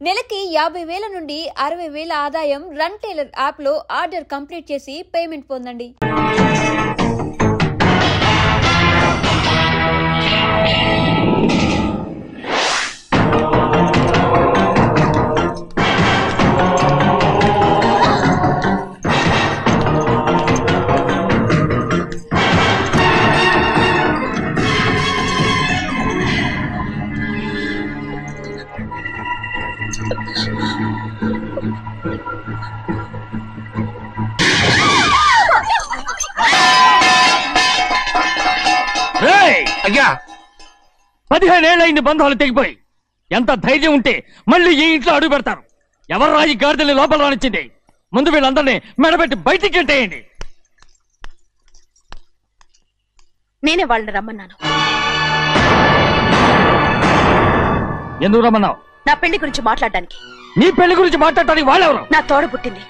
నెలకి 50,000 నుండి 60,000 ఆదాయం రన్ టైలర్ యాప్ లో ఆర్డర్ కంప్లీట్ చేసి పేమెంట్ పొందండి. అయ్యా 15 ఏళ్ళైంది బంధాలు తెగిపోయి. ఎంత ధైర్యం ఉంటే మళ్ళీ ఈ ఇంట్లో అడుగు పెడతారు? ఎవరు రాయి గాడిదల్ని లోపల రానిచ్చింది? ముందు వీళ్ళందరినీ మెడబెట్టి బయటికి గెంటేయండి. నేనే వాళ్ళని రమ్మన్నాను. ఎందుకు రమ్మన్నావు? నా పెళ్లి గురించి మాట్లాడడానికి. నీ పెళ్లి గురించి మాట్లాడటానికి వాళ్ళెవరు? నా తోడ పుట్టింది,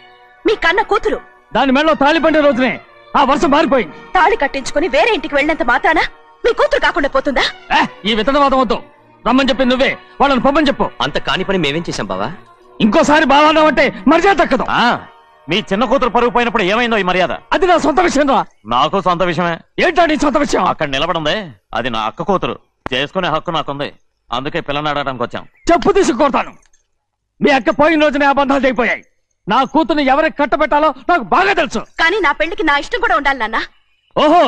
మీ కన్న కూతురు. దాని మెడలో తాళి పండే రోజునే ఆ వర్షం మారిపోయింది. తాళి కట్టించుకుని వేరే ఇంటికి వెళ్ళినంత మాత్రాన మీ కూతురు కాకుండా పోతుందా? ఈ విత్తనవాదం వద్దు. రమ్మని చెప్పి నువ్వే వాళ్ళని పంపని చెప్పు. అంత కాని పని మేమేం చేశాం బావా? ఇంకోసారి బావానా అంటే మర్యాద తక్కదు. మీ చిన్న కూతురు పరుగు పోయినప్పుడు ఏమైందో ఈ మర్యాద? అది నా సొంత విషయం రా. నాకు సొంత విషయమే. ఏంటో నీ సొంత విషయం? అక్కడ నిలబడింది అది నా అక్క కూతురు. చేసుకునే హక్కు నాకుంది. అందుకే పిల్లని అడగడానికి వచ్చాం. చెప్పు తీసుకొడతాను. మీ అక్క పోయిన రోజునే ఆ బంధాలు తెగిపోయాయి. నా కూతుర్ని ఎవరికి కట్టబెట్టాలో నాకు బాగా తెలుసు. కానీ నా పెళ్లికి నా ఇష్టం కూడా ఉండాలి నాన్న. ఓహో,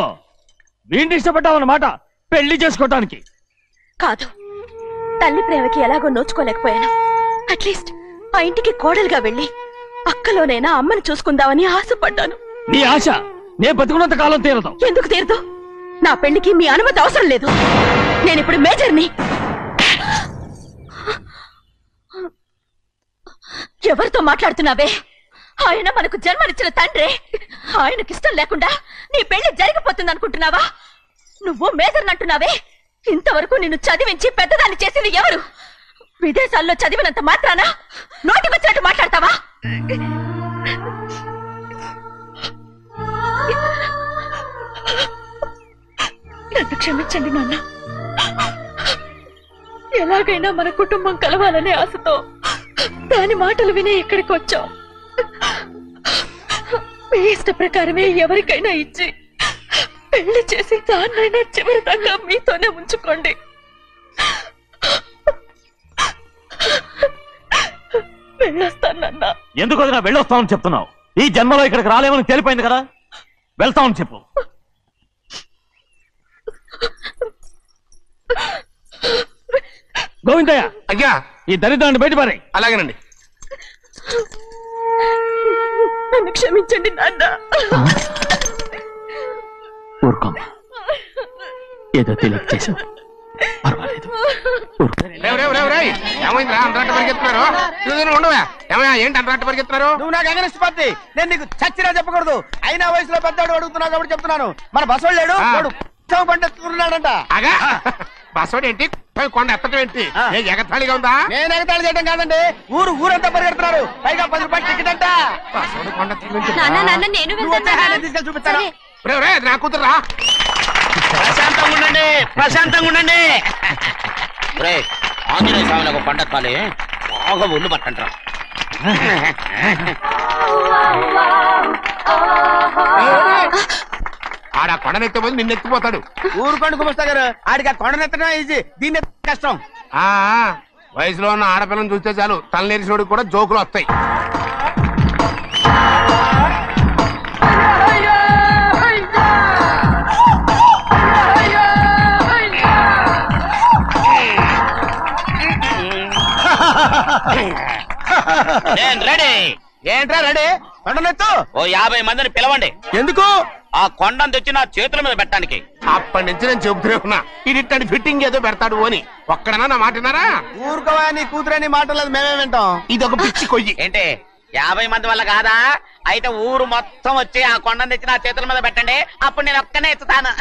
వీడిని ఇష్టపడ్డావన్నమాట పెళ్లి చేసుకోవటానికి? కాదు, తల్లి ప్రేమకి ఎలాగో నోచుకోలేకపోయాను. అట్లీస్ట్ ఆ ఇంటికి కోడలుగా వెళ్ళి అక్కలోనైనా అమ్మని చూసుకుందామని ఆశపడ్డాను. నీ ఆశ నే బతుకున్నంత కాలం తీరదు. ఎందుకు తీరదు? నా పెళ్లికి మీ అనుమతి అవసరం లేదు. నేనిప్పుడు మేజర్ని. ఎవరితో మాట్లాడుతున్నావే? ఆయన మనకు జన్మనిచ్చిన తండ్రి. ఆయనకిష్టం లేకుండా నీ పెళ్లి జరిగిపోతుంది అనుకుంటున్నావా? నువ్వు మేజర్ అంటున్నావే. ఇంతవరకు నిన్ను చదివించి పెద్దదాన్ని చేసింది ఎవరు? విదేశాల్లో చదివినంత మాత్రాన నోటికొచ్చినట్టు మాట్లాడతావా? నన్ను క్షమించండి నాన్న. ఎలాగైనా మన కుటుంబం కలవాలనే ఆశతో దాని మాటలు వినే ఇక్కడికి వచ్చాం. మీ ఇష్ట ప్రకారమే ఎవరికైనా ఇచ్చి పెళ్లి చేసి దాన్నైనా చివరి దాకా మీతోనే ఉంచుకోండి. వెళ్ళొస్తానన్నా. ఎందుకు వదినా వెళ్ళొస్తామని చెప్తున్నావు? ఈ జన్మలో ఇక్కడికి రాలేమని తెలిపోయింది కదా. వెళ్తామని చెప్పు. గోవిందయ్య, అయ్యా ఈ దరిద్రాన్ని బయటపడే. అలాగేనండి. నన్ను క్షమించండి నాన్న. ఊరుకోమ్మా, ఏదో తెలియక చేసావు, పర్వాలేదు. ఏమైందిరా అంతరాట పరిగెత్తున్నారు? ఉండవా? ఏమయ్యా ఏంటి అంతరాట పరిగెత్తున్నారు? నువ్వు నాకు అగనిస్ట్ పార్టీ. నేను నీకు చచ్చినా చెప్పకూడదు. అయినా వయసులో పెద్దవాడు అడుగుతున్నావు కాబట్టి చెప్తున్నాను. మన బసవాడు లేడు, వాడు పండుతున్నాడంట. అగా బసవాడు ఏంటి? కొండ ఎత్తడం ఏంటి? ఎగతాళిగా ఉందా? నేను ఎగతాళి చేయడం కాదండి, ఊరంతా పరిగెడుతున్నారు. పైగా 10 రూపాయలు టికెట్ అంట. బసవాడు కొండ తీసుకెళ్ళి చూపిస్తాను. నా కూతురా. ప్రశాంతంగా ఉండండి, ప్రశాంతంగా ఉండండి. ఆంజనేయ స్వామికి పండగ కాలే బాగా ఒళ్ళు పట్టంటారా? ఆడ కొండనెత్తిపోతే నిన్నెత్తిపోతాడు. ఊరుకోండి కుమస్తా గారు, ఆడికి ఆ కొండనెత్తడం ఈజీ, దీన్ని కష్టం. వయసులో ఉన్న ఆడపిల్లని చూస్తే చాలు తలనేరిసినోడికి కూడా జోకులు వస్తాయి. ఏంట్రా రెడీ? కొండనెత్తు. ఓ 50 మందిని పిలవండి. ఎందుకు? ఆ కొండను తెచ్చి నా చేతుల మీద పెట్టడానికి. అప్పటి నుంచి నేను చెబుతూనే ఉన్నా, ఇది ఫిట్టింగ్ ఏదో పెడతాడు అని. ఒక్కడనా నా మాట విన్నారా? ఊరుకోవా, నీ కూతురని మాటలేదు మేమే వింటాం. ఇది ఒక పిచ్చి కొయ్యి. ఏంటి 50 మంది వల్ల కాదా? అయితే ఊరు మొత్తం వచ్చి ఆ కొండను తెచ్చి నా చేతుల మీద పెట్టండి. అప్పుడు నేను ఒక్కనే ఎత్తుతాను.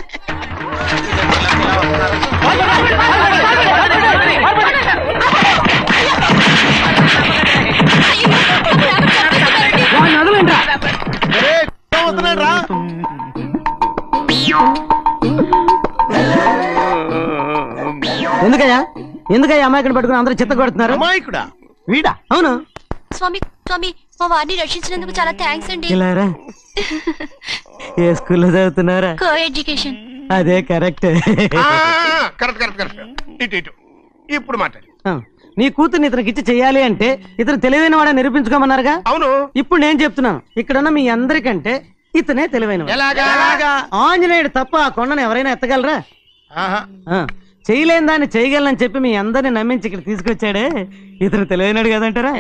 ఎందుకయ్యా అమ్మాయిని పట్టుకుని అందరూ చిత్త కొడుతున్నారు? అమాయకుడా? వీడా? అవును. స్వామి స్వామి మా వారిని రక్షించినందుకు చాలా థ్యాంక్స్ అండి. ఇలారా ఏ స్కూల్లో చదువుతున్నారా? Co education. అదే కరెక్ట్. Correct correct correct. ఇటు ఇటు ఇప్పుడు మాట్లాడు. నీ కూతుర్ని ఇతనికి ఇచ్చి చెయ్యాలి అంటే ఇతను తెలివైన వాడని నిరూపించుకోమన్నారుగా. అవును. ఇప్పుడు నేను చెప్తున్నాను, ఇక్కడున్న మీ అందరికంటే ఇతనే తెలివైన. ఆంజనేయుడు తప్ప ఆ కొండను ఎవరైనా ఎత్తగలరా? చేయలేని దాన్ని చేయగలనని చెప్పి మీ అందరిని నమ్మించి ఇక్కడ తీసుకొచ్చాడే, ఇతను తెలివైనడు కదంటారా?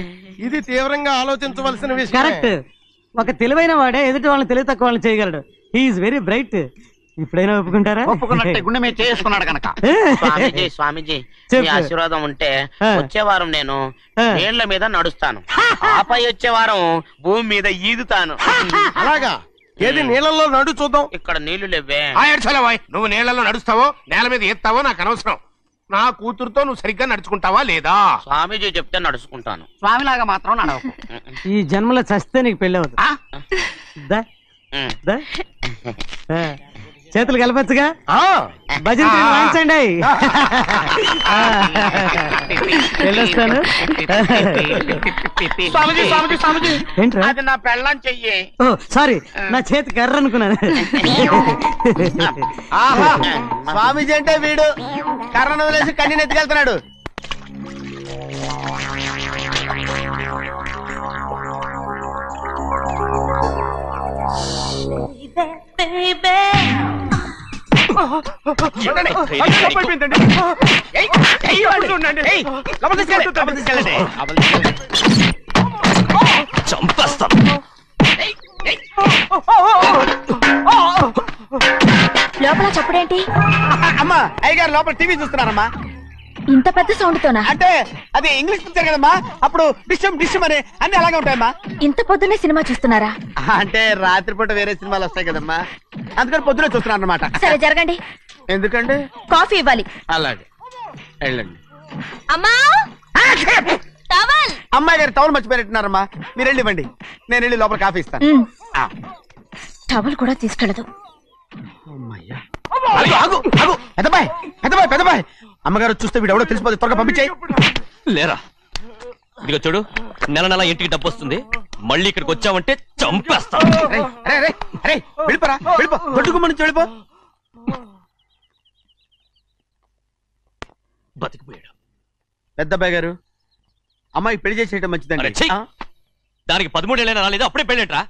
ఇది తీవ్రంగా ఆలోచించవలసిన విషయం. కరెక్ట్. ఒక తెలివైన వాడే ఎదుటి వాళ్ళని తెలివి తక్కువ వాళ్ళని చేయగలడు. He is very bright. ఇప్పుడైనా ఒప్పుకుంటారా? ఒప్పుకున్నట్టే గుండె మీద చేసుకున్నాడు కనుక. స్వామీజీ స్వామీజీ మీ ఆశీర్వాదం ఉంటే వచ్చే వారం నేను నీళ్ల మీద నడుస్తాను, ఆపై వచ్చే వారం భూమి మీద ఈదుతాను. అలాగా? ఏది నీళ్ళల్లో నడు చూద్దాం. ఇక్కడ నీళ్లు లేవే. నువ్వు నీళ్లలో నడుస్తావో నేల మీద ఎత్తావో నాకు అనవసరం. నా కూతురుతో నువ్వు సరిగ్గా నడుచుకుంటావా లేదా? స్వామీజీ చెప్తే నడుచుకుంటాను, స్వామిలాగా మాత్రం నడవకు. ఈ జన్మలో చస్తే నీకు పెళ్ళి అవుతుంది. చేతులు కలపచ్చుగా. భజన వాయించండి. వెళ్ళొస్తాను. అది నా పెళ్ళం చెయ్యి. ఓ సారీ, నా చేతి కర్ర అనుకున్నాను. స్వామీజీ అంటే వీడు కర్రను వదిలేసి కన్నీ నెత్తికెళ్తున్నాడు. లోపల చప్పుడేంటి? అమ్మా అయ్యగారు లోపల టీవీ చూస్తున్నారమ్మా. ఇంత పెద్ద సౌండ్ తోనా? అంటే అది ఇంగ్లీష్ పిక్చర్ కదమ్మా, అప్పుడు డిస్టమ్ డిస్టమ్ అని అన్ని అలాగే ఉంటాయమ్మా. ఇంత పొద్దున్నే సినిమా చూస్తున్నారా? అంటే రాత్రిపూట వేరే సినిమాలు వస్తాయి కదమ్మా, అందుకని పొద్దునే చూస్తున్నాను అన్నమాట. సరే జరగండి. ఎందుకండి? కాఫీ ఇవ్వాలి. అలాగే వెళ్ళండి. అమ్మా టవల్. అమ్మాయి గారు టవల్ మర్చిపోయినట్టున్నారమ్మా, మీరు వెళ్ళి ఇవ్వండి, నేను వెళ్ళి లోపల కాఫీ ఇస్తాను. టవల్ కూడా తీసుకెళ్ళదు. పెద్దబాయ్ పెద్దబాయ్ పెద్దబాయ్, అమ్మగారు చూస్తే వీడు ఎవడో తెలిసిపోతే త్వరగా పంపించేయి. లేరా, ఇదిగో చూడు, నెల నెల ఇంటికి డబ్బు వస్తుంది, మళ్ళీ ఇక్కడికి వచ్చావంటే చంపేస్తా. వెళ్ళిపోరా, వెళ్ళిపో, దొడ్డుకుమ్మ నుంచి వెళ్ళిపో. బతికిపోయాడు. పెద్దబాయ్ గారు, అమ్మాయి పెళ్లి చేసేయటం మంచిదండి. దానికి 13 ఏళ్ళైనా రాలేదు, అప్పుడే పెళ్ళేంట్రా?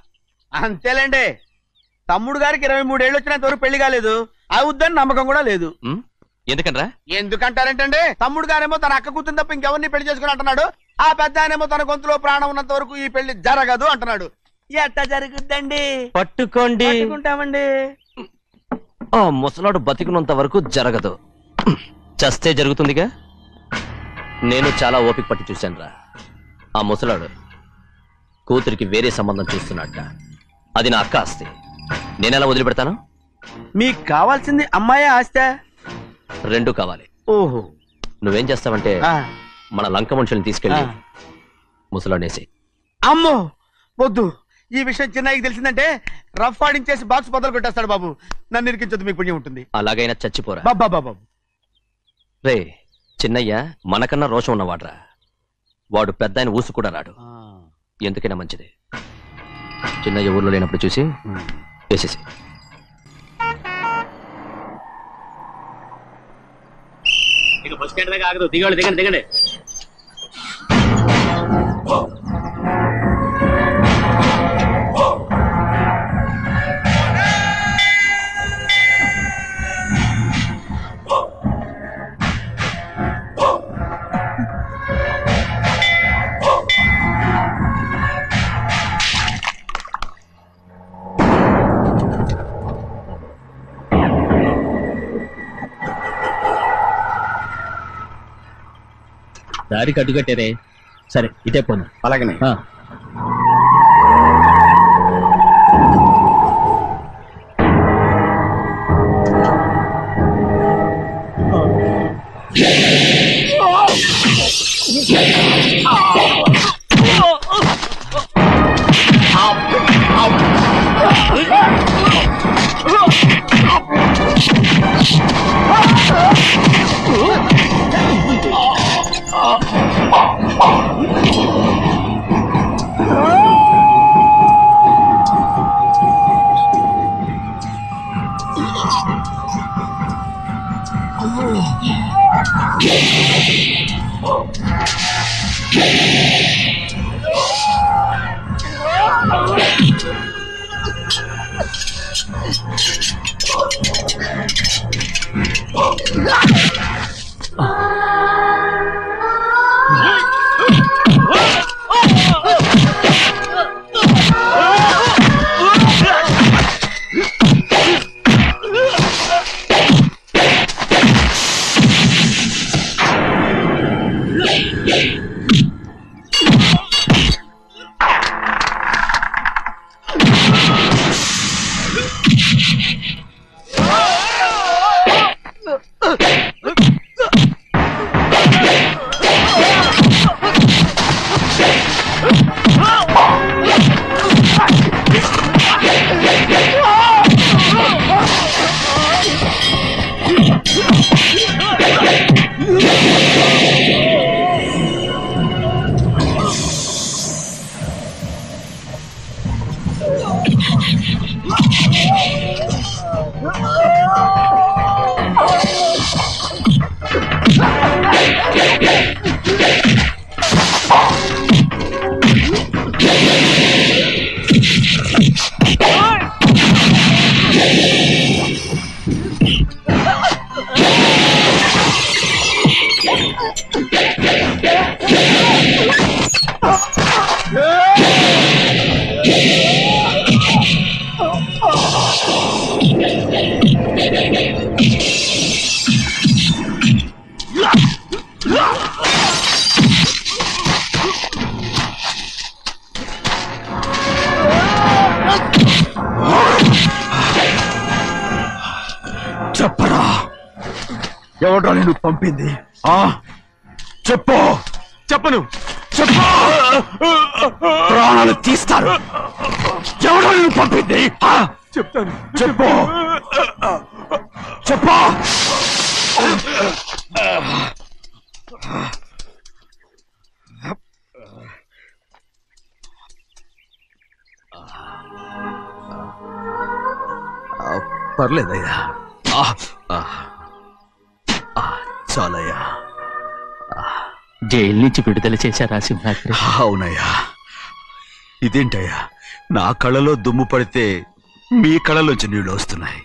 అంతేలేండి, తమ్ముడు గారికి 23 ఏళ్ళు వచ్చినంత వరకు పెళ్లి కాలేదు, అవుద్దని నమ్మకం కూడా లేదు. ఎందుకనరా? ఎందుకంటారేంటండి, తమ్ముడు గారేమో తన అక్క కూతురు తప్ప ఇంకెవరిని పెళ్లి చేసుకుని అంటున్నాడు, ఆ పెద్ద ఆయనేమో తన గొంతులో ప్రాణం ఉన్నంత వరకు ఈ పెళ్లి జరగదు అంటున్నాడు. ఎట్ట జరుగుద్దండి? పట్టుకోండి. పట్టుకుంటామండి. ఆ ముసలాడు బతికినంత వరకు జరగదు, చస్తే జరుగుతుందిగా. నేను చాలా ఓపిక పట్టి చూశానురా. ఆ ముసలాడు కూతురికి వేరే సంబంధం చూస్తున్నట్ట. అది నా అక్క ఆస్తి, నేనెలా వదిలిపెడతాను? మీకు కావాల్సింది అమ్మాయి ఆస్తి? రెండు కావాలి. ఓహో. నువ్వేం చేస్తావంటే మన లంక మనుషుల్ని తీసుకెళ్ళి ముసలాడేసి. అమ్మో వద్దు, ఈ విషయం చిన్నయ్యకి తెలిసిందంటే రఫ్ ఆడించేసి బాక్స్ బదులు పెట్టేస్తాడు బాబు. నన్ను ఇరికించొద్దు, మీకు పుణ్యం ఉంటుంది. అలాగైనా చచ్చిపోరా బాబా. రే, చిన్నయ్య మనకన్నా రోషం ఉన్నవాడ్రా. వాడు పెద్ద ఆయన ఊసు కూడా రాడు. ఎందుకైనా మంచిది చిన్నయ్య ఊర్లో లేనప్పుడు చూసి వేసేసి. దిగండి దిగండి దిగండి. దారి కట్టుకట్టేరే. సరే ఇటే పోను. అలాగనే. ఎవడో నిన్ను పంపింది? చెప్పు. చెప్పను. చెప్పు. ప్రాణాలు తీస్తారు. ఎవడో నిన్ను పంపింది? చెప్తాను. చెప్పు. చెప్పు. పర్లేదయ్యా. చాలయ్యా. జైలు నుంచి విడుదల చేశారా సింహాద్రి? అవునయ్యా. ఇదేంటయ్యా, నా కళ్ళలో దుమ్ము పడితే మీ కళ్ళలోంచి నీళ్లు వస్తున్నాయి.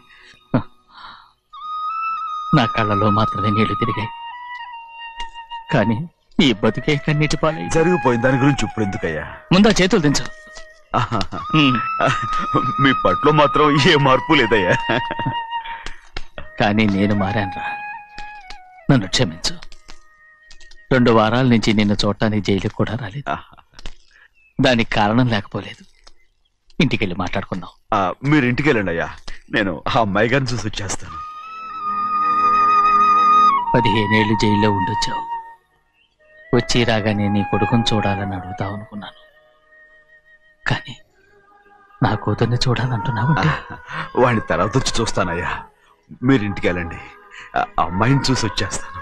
నా కళ్ళలో మాత్రమే నీళ్లు తిరిగాయి, కానీ నీ బతుకే కన్నీటి పాలై. జరిగిపోయిన దాని గురించి ఇప్పుడు ఎందుకయ్యా? ముందా చేతులు దించు. మీ పట్ల మాత్రం ఏ మార్పు లేదయ్యా. కానీ నేను మారానురా, నన్ను క్షమించు. 2 వారాల నుంచి నిన్ను చూడటానికి జైలుకి కూడా రాలేదు. దానికి కారణం లేకపోలేదు. ఇంటికెళ్ళి మాట్లాడుకుందాం. మీరు ఇంటికి వెళ్ళండి అయ్యా, నేను ఆ అమ్మాయి గారిని చూసి వచ్చేస్తాను. 15 ఏళ్ళు జైల్లో ఉండొచ్చావు. వచ్చి రాగానే నీ కొడుకుని చూడాలని అడుగుతావు అనుకున్నాను, కానీ నా కూతుర్ని చూడాలంటున్నావు. వాడిని తర్వాత వచ్చి చూస్తానయ్యా, మీరు ఇంటికి వెళ్ళండి. అమ్మాయిని చూసి వచ్చేస్తాను.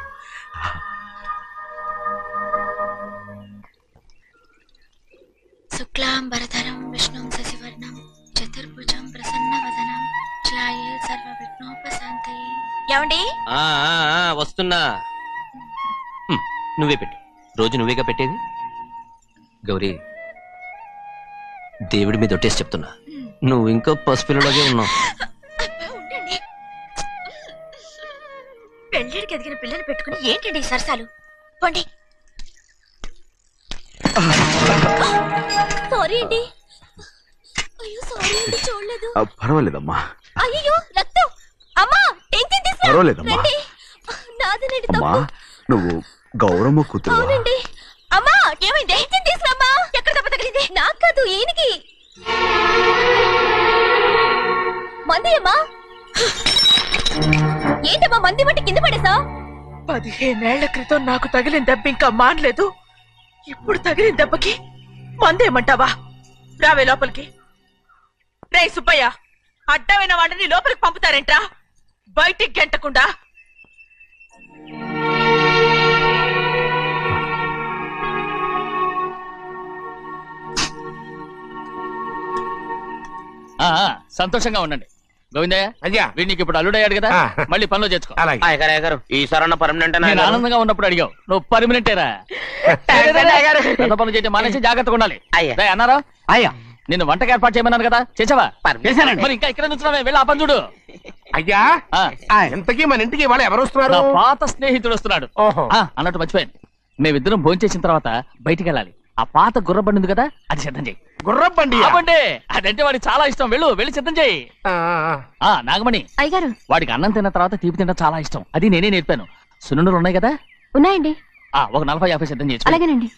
శుక్లాంబరధరం విష్ణుం శశివర్ణం చతుర్భుజం ప్రసన్నవదనం ఛాయే సర్వవిఘ్నోపశాంతయే. ఏమండి? వస్తున్నా. నువ్వే పెట్టు. రోజు నువ్వేగా పెట్టేది. గౌరీ, దేవుడి మీద ఒట్టేసి చెప్తున్నా, నువ్వు ఇంకా పసిపిల్లలాగే ఉన్నావు. పెళ్ళిడికి ఎదిగిన పిల్లని పెట్టుకుని ఏంటండి సరసాలు? పోండి. సారీ అండి. అయ్యో సారీ అండి, చూడలేదు. పర్వాలేదమ్మా. అయ్యో రక్తం. అమ్మా టెన్షన్ తీసుకురా. పర్వాలేదమ్మా. నాదనండి అమ్మా, తప్పు. నువ్వు గౌరమ్మ కూతురు. అవునండి. అమ్మా ఏమైంది? టెన్షన్ తీసుకురామ్మా. ఎక్కడ దెబ్బ తగిలింది? నాకు కాదు, ఈయనకి. మంది అమ్మా. ఏంటమ్మా మంది బట్టి కింద పడేసా? 15 ఏళ్ల క్రితం నాకు తగిలిన దెబ్బ ఇంకా మానలేదు. ఇప్పుడు తగిలిన దెబ్బకి మందేమంటావా? రావే లోపలికి. రే సుబ్బయ్య, అడ్డమైన వాడిని లోపలికి పంపుతారేంట్రా? బయటికి గెంటకుండా. సంతోషంగా ఉండండి. గోవిందయ్య, అయ్యా, వీడికి ఇప్పుడు అల్లుడయ్యాడు కదా, మళ్ళీ పనిలో చేర్చుకో. ఈసారి పర్మనెంట్. నేను ఆనందంగా ఉన్నప్పుడు అడిగావు, నువ్వు పర్మనెంటేరా. పెద్ద పనులు చేయడం మానేసి జాగ్రత్తగా ఉండాలి. అన్నారా? అయ్యా, నిన్ను వంటకి ఏర్పాటు చేయమన్నాను కదా, చేసావా? చేశానండి. మరి ఇంకా ఇక్కడ నుంచున్నావే, వెళ్ళి ఆ పని చూడు. అయ్యా, ఇంతకీ మన ఇంటికి వాళ్ళు ఎవరు వస్తున్నారు? నా పాత స్నేహితుడు వస్తున్నాడు. అన్నట్టు మర్చిపోయాను, మేమిద్దరం భోంచేసిన తర్వాత బయటికి వెళ్ళాలి. ఆ పాత గుర్రబండి ఉంది కదా, అది సిద్ధం చేయి. గుర్రబండి? అదంటే వాడికి చాలా ఇష్టం. వెళ్ళి సిద్ధం చేయి. నాగమణి, అయ్యగారు, వాడికి అన్నం తిన్న తర్వాత తీపి తినడం చాలా ఇష్టం. అది నేనే నేర్పాను. సున్నుండలు ఉన్నాయి కదా? ఉన్నాయండి. ఒక 40-50 సిద్ధం చేసి. అలాగేనండి.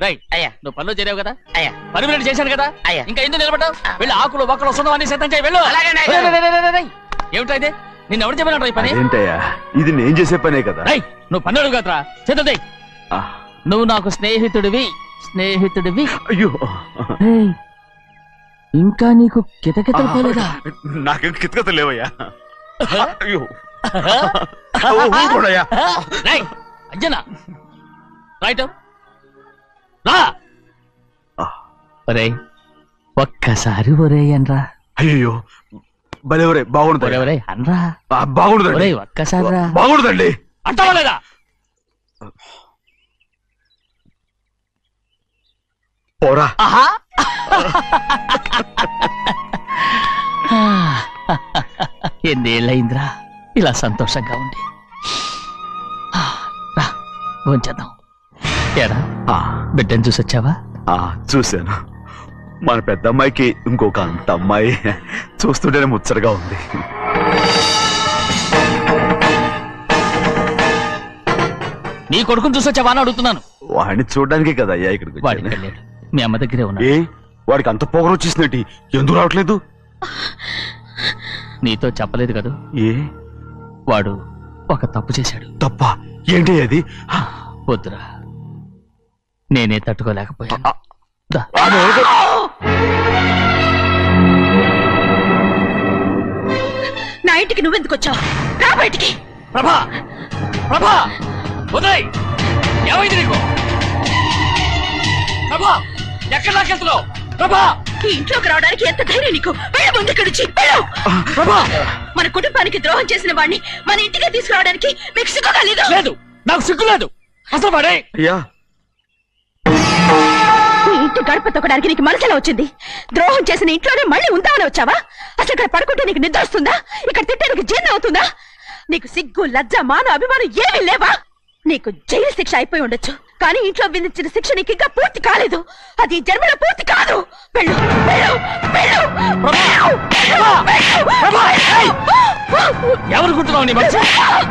రైట్. అయ్యా, నువ్వు పనిలో చేరావు కదా, అయ్యా, పర్మినెంట్ చేశాను కదా, అయ్యా, ఇంకా ఎందుకు నిలబడ్డావు? వెళ్ళి ఆకులు బొక్కలు వస్తున్నావు అన్ని సిద్ధం చేయి. వెళ్ళు. ఏమిటా ఇది? నిన్ను ఎవరు చెప్పినట్టు ఈ పని? ఏంటయ్యా, ఇది నేను చేసే పనే కదా. నువ్వు పని అడుగు కదరా, సిద్ధం చేయి. నువ్వు నాకు స్నేహితుడివి. అయ్యో, ఇంకా నీకు కితకితలు పోలేదా? నాకేం కితకితలు లేవయ్యా. అయ్యో, అజ్జనా, రైట్ రా. ఒక్కసారి ఒరే అనరా. అయ్యో, భలే బాగుంటుంది. అనరా, బాగుంటుంది. ఒక్కసారి రా. బాగుంటుందండి. అంటావా లేదా? పోరా. ఎన్నేళ్ళయిందిరా ఇలా సంతోషంగా ఉండి. భోంచేద్దాం. ఏరా, బిడ్డను చూసొచ్చావా? చూశాను. మన పెద్ద అమ్మాయికి ఇంకొక అంత అమ్మాయి. చూస్తుంటేనే ముచ్చటగా ఉంది. నీ కొడుకుని చూసొచ్చావా అని అడుగుతున్నాను. వాడిని చూడడానికే కదా అయ్యా ఇక్కడికి. వాడికి వెళ్ళాడు, మీ అమ్మ దగ్గరే ఉన్నాడు. వాడికి అంత పొగరు వచ్చేసినట్టు ఎందుకు రావట్లేదు? నీతో చెప్పలేదు కదా. ఏ, వాడు ఒక తప్పు చేశాడు. తప్ప ఏంటి అది? వద్దురా, నేనే తట్టుకోలేకపోయాను. నా ఇంటికి నువ్వెందుకు వచ్చావు? రా బయటికి. ప్రభా, ప్రభా, ఉదయ్, ఏమైంది నీకు? ప్రభా, ఎక్కడ నాకెళ్తున్నావు? ప్రభా, ఈ ఇంట్లోకి రావడానికి ఎంత ధైర్యం నీకు? వెళ్ళ ముందు ఇక్కడి నుంచి వెళ్ళు. ప్రభా, మన కుటుంబానికి ద్రోహం చేసిన వాడిని మన ఇంటికి తీసుకురావడానికి మీకు సిగ్గుగా లేదు? లేదు, నాకు సిగ్గు లేదు అసలు. వాడే ఈ ఇంటి గడప తొక్కడానికి నీకు మనసులో వచ్చింది. ద్రోహం చేసిన ఇంట్లోనే మళ్ళీ ఉందామని వచ్చావా? అసలు ఇక్కడ పడుకుంటే నీకు నిద్ర వస్తుందా? ఇక్కడ తిట్టడానికి జీర్ణం అవుతుందా? నీకు సిగ్గు, లజ్జ, మాన, అభిమానం ఏమీ లేవా? నీకు జైలు శిక్ష అయిపోయి ఉండొచ్చు, కానీ ఇంట్లో విధించిన శిక్ష నీకు ఇంకా పూర్తి కాలేదు. అది జన్మలో పూర్తి కాదు. వెళ్ళు, వెళ్ళు, వెళ్ళు. ఎవరు గుర్తున్నావు? నీ మంచి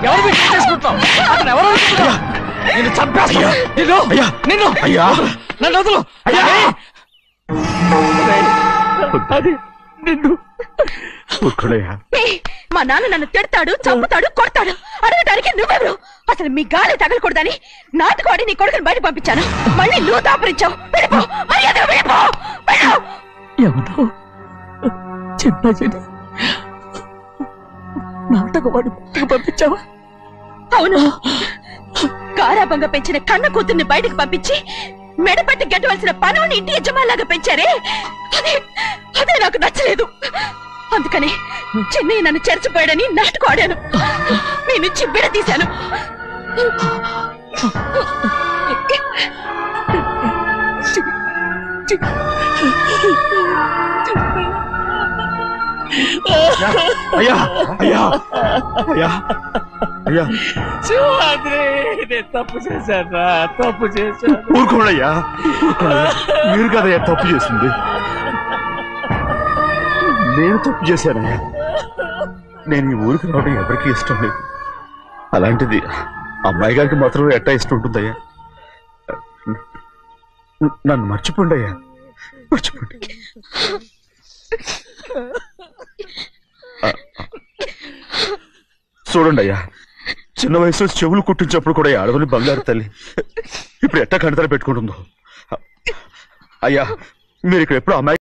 ఎవరు చేసుకుంటావు? అతను ఎవరు నిన్ను చంపేస్తా. నిన్ను నన్ను వదులు. మా నాన్న నన్ను తిడతాడు, చంపుతాడు, కొడతాడు. అడగడానికి నువ్వెవరు? అసలు మీ గాలి తగలకూడదని నాటుకోడి నీ కొడుకుని బయట పంపించాను. మళ్ళీ నువ్వు దాపరించావు. వెళ్ళిపో, మర్యాదగా వెళ్ళిపో. ఎవరో చిన్న నాటకవాడు పంపించావా? అవును, గారాబంగా పెంచిన కన్న కూతుర్ని బయటకు పంపించి మెడపట్టి గెట్టవలసిన పనుని ఇంటి యజమానిలాగా పెంచారే, అదే నాకు నచ్చలేదు. అందుకని చెన్నై నన్ను చెరచిపోయాడని నాటుకోడాను. మీ నుంచి విడదీశాను. అయ్యా, అయ్యా, అయ్యా, అయ్యా, నేను తప్పు చేశాను, తప్పు చేశాను. ఊరుకోడయ్యా, మీరు కదయ్యా తప్పు చేసింది. నేను తప్పు చేశానయ్యా. నేను ఈ ఊరికి రావడం ఎవరికి ఇష్టం లేదు. అలాంటిది అమ్మాయి గారికి మాత్రం ఎట్టా ఇష్టం ఉంటుందయ్యా. నన్ను మర్చిపోండి అయ్యా, మర్చిపోండి. చూడండి అయ్యా, చిన్న వయసులో చెవులు కుట్టించినప్పుడు కూడా ఆడవని బంగారు తల్లి ఇప్పుడు ఎట్టా కంటతర పెట్టుకుంటుందో. అయ్యా, మీరు ఇక్కడ ఎప్పుడు అమ్మాయి